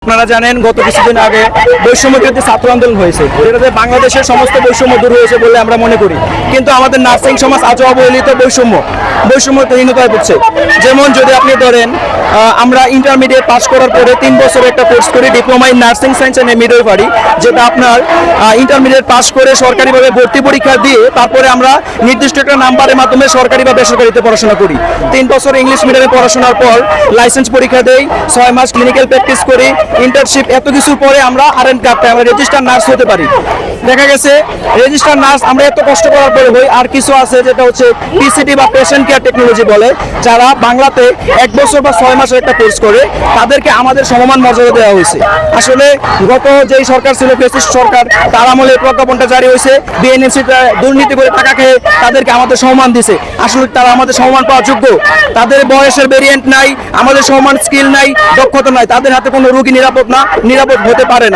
আপনারা জানেন গত কিছুদিন আগে বৈষম্যবিরোধী ছাত্র আন্দোলন হয়েছে, যেটাতে বাংলাদেশের সমস্ত বৈষম্য দূর হয়েছে বলে আমরা মনে করি। কিন্তু আমাদের নার্সিং সমাজ আজও অবহেলিত, বৈষম্যহীনতায় ভুগছে। যেমন যদি আপনি ধরেন, আমরা ইন্টারমিডিয়েট পাস করার পরে 3 বছর একটা কোর্স করি, diploma in nursing science and midwifery, যেটা আপনার ইন্টারমিডিয়েট পাস করে সরকারিভাবে ভর্তি পরীক্ষা দিয়ে তারপরে আমরা নির্দিষ্ট একটা নাম্বারের মাধ্যমে সরকারি বা বেসরকারিতে পড়াশোনা করি। 3 বছর ইংলিশ মিডিয়ামে পড়াশোনার পর লাইসেন্স পরীক্ষা দেই, 6 মাস ক্লিনিক্যাল প্র্যাকটিস করি, ইন্টার্নশিপ, এত কিছুর পরে আমরা আরএন কার্ড পাই, আমরা রেজিস্টার নার্স হতে পারি। দেখা গেছে রেজিস্টার নার্স আমরা এত কষ্ট করার পরে হই। আর কিছু আছে যেটা হচ্ছে পিসিটি বা পেশেন্ট কেয়ার টেকনোলজি বলে, যারা বাংলাতে 1 বছর বা 6 মাসের একটা কোর্স করে, তাদেরকে আমাদের সমমান মর্যাদা দেওয়া হয়েছে। আসলে গত যেই সরকার ছিল, ফ্যাসিস্ট সরকার, তার আমলে প্রজ্ঞাপনটা জারি হয়েছে, বিএনএমসি দুর্নীতি করে টাকা খেয়ে তাদেরকে আমাদের সম্মান দিছে। আসলে তারা আমাদের সম্মান পাওয়ার যোগ্য? তাদের বয়সের ভেরিয়েন্ট নাই, আমাদের সমান স্কিল নাই, দক্ষতা নাই, তাদের হাতে কোনো রোগী নিরাপদ হতে পারে না।